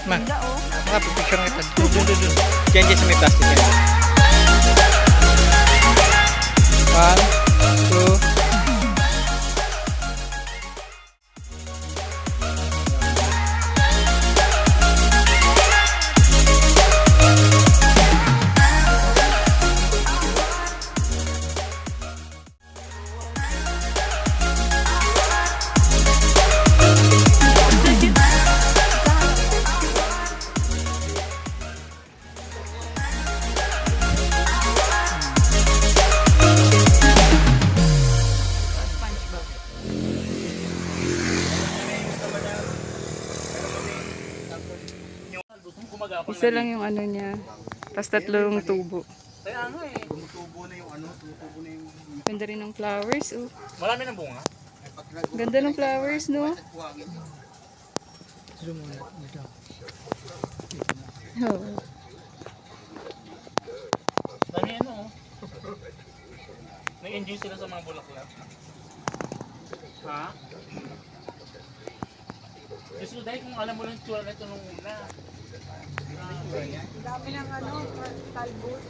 Ma, Ganda oh. picture kita. Dun. Diyan sa may plastic yan. 1, 2. Isa lang yung ano niya. Tapos tatlong tubo. Kaya nga eh. Tumutubo na yung tumutubo na yung... Ganda rin ng flowers oh. Marami ng bunga. Ganda ng flowers no. Zoom mo na dito. Oh. Dami ano oh. Nag-enjoy sila sa mga bulaklak. Ha? Gusto ko dahil kung alam mo lang yung tsura nito nung una. Dami ng ano, talbot.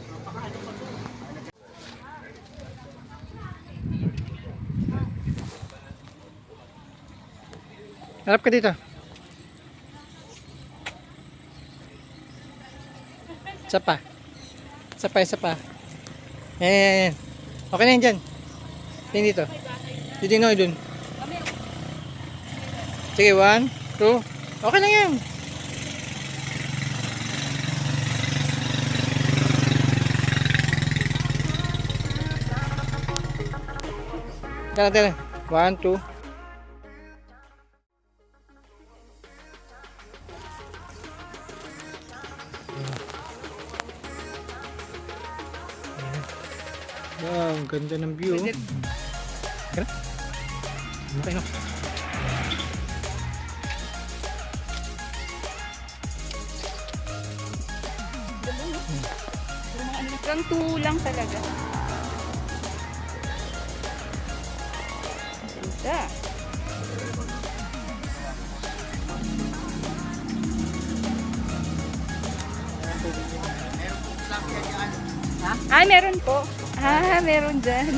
Harap ka dito. Isa pa. Yan. Okay na yan dyan. Tingin dito. Titignan ko dun. Sige, 1, 2. Okay lang yan. Tara. 1, 2. Wow, ang ganda ng view. Tara. Okay no. Hanggang 2 lang talaga. Ganda. Ah, meron po. Ah, meron dyan.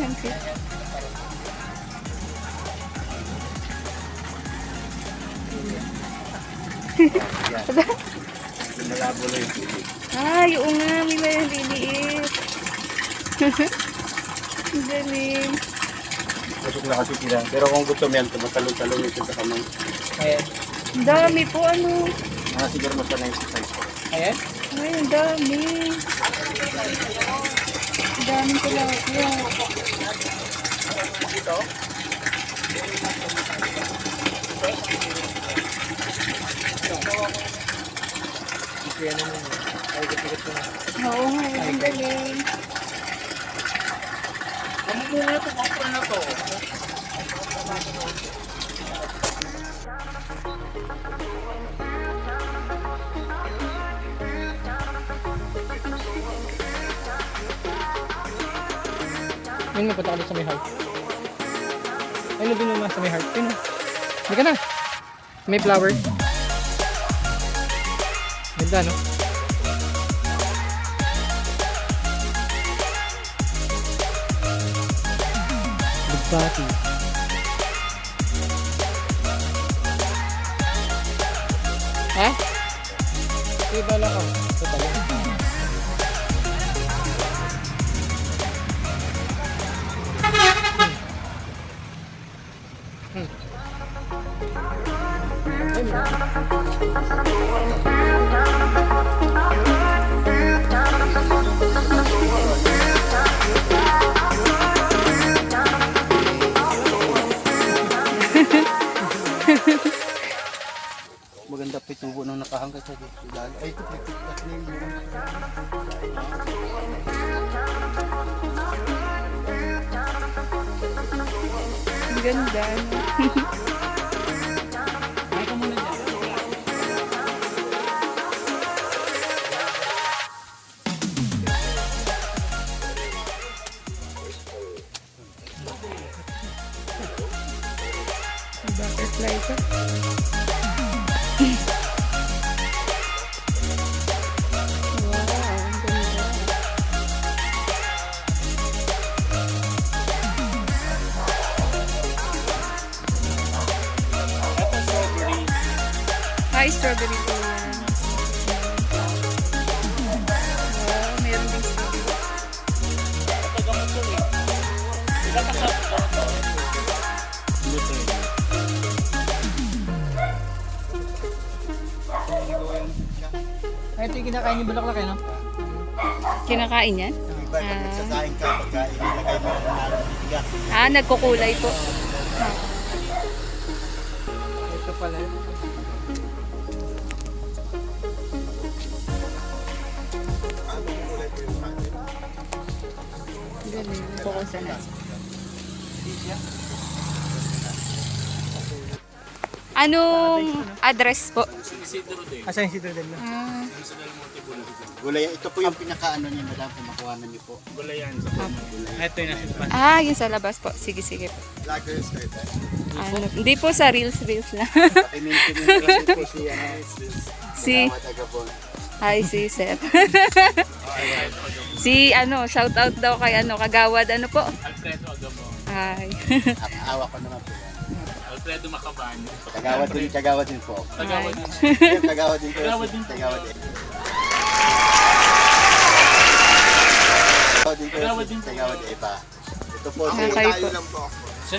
Malabo na yung tubig. Ah, yung nga, may maliliit. Ang galing. Busog na kasi sila. Pero kung gusto mo yan, tumatalong-talong ito sa kamay. Ayan. Ang dami po, ano. Mga siguro mas na yung size. Ayan. Ay, ang dami. Ang daming tilapia. Oo nga, ang galing. Ang bunga ito, kapra na to. Ayun, napunta ka doon sa may heart. Ayun, doon naman sa may heart. Ayun, hindi ka na. May flower. Ganda, no? Lugbati. Ha? Sige, bala ka. Ito pala. Maganda pa yung tubo nung nakahanggat sa dito. Ay, ito pa yung Ang ganda, no? Ay, ka muna dyan. Butterfly ito. Ay, strawberry po yan. Wow, meron din strawberry. Ay, ito yung kinakain yung bulaklak eh, no? Kinakain yan? Iba, pag nagsasaing ka, pagka inilagay mo na bibigat. Nagkukulay po. Ito pala. Galing. Kukusan na. Anong address po? Asan yung Citadel na? Gulay, ito po yung pinakaano niya, madam, kumakuhanan niyo po. Gulayan. Ito yung nasa labas. Yun sa labas po. Sige, sige po. Vloggers kayo, Hindi po sa reels lang. pati maintenance po si, Si, Agapon. hi, si Seth. Si, shout out daw kay, Kagawad, po? Alfredo Agamo. Hi. Awa ko naman po yan. Alfredo Macaban. Kagawad din po. Tagawad din. Ayun, Kagawad din po. Kagawad din po. Kagawad din. Kagawad din po. Kagawad din pa. Ito po, Okay tayo po. lang po.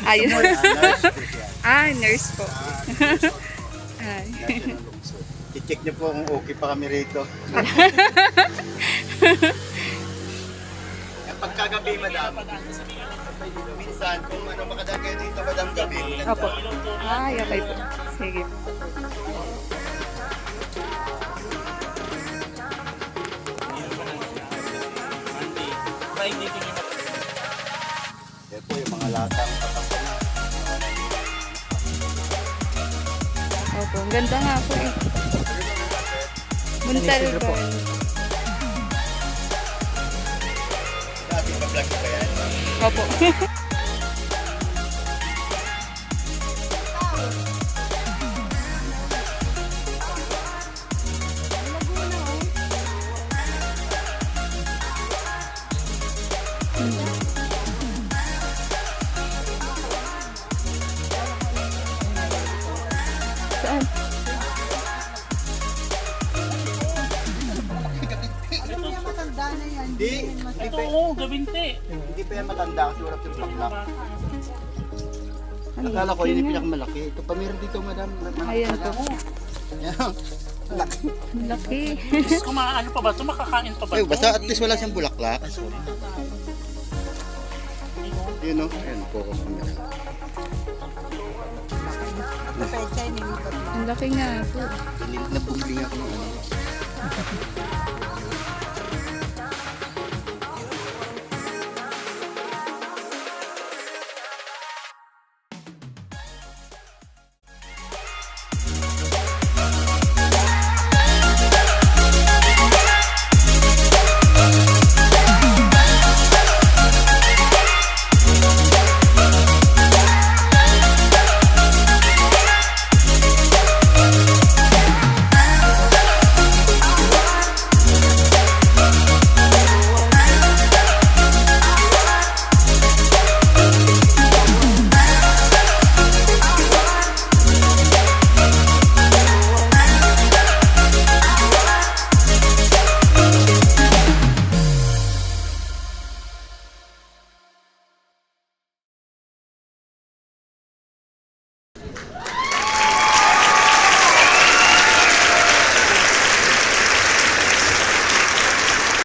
Ayun. Nurse po siya. Nurse po. Hi. Nurse ng lungsod. I-check niyo po kung okay pa kami rito. Pagkagabi, madam. Minsan, kung makadaan kayo dito, madam, gabi. Opo. Okay po. Sige po. Yan po yung mga latang patangko na. Opo. Ang ganda nga po eh. Muntalban. Dati pa-vlog ko yan. Opo. Saan? Hindi pa, Oo, gabinte. hindi pa yan matanda kasi wala yung plak-plak. Akala ko yun yung pinakamalaki. Ito pa meron dito, madam. Ayan po. Yan. Laki. Laki. Kung ano pa ba ito, makakain pa ba Ay, ito? basta at least wala siyang bulaklak. Yun o. Ayan, focus mo yan. Ang laki nga po. Nabumbling ako ng ano.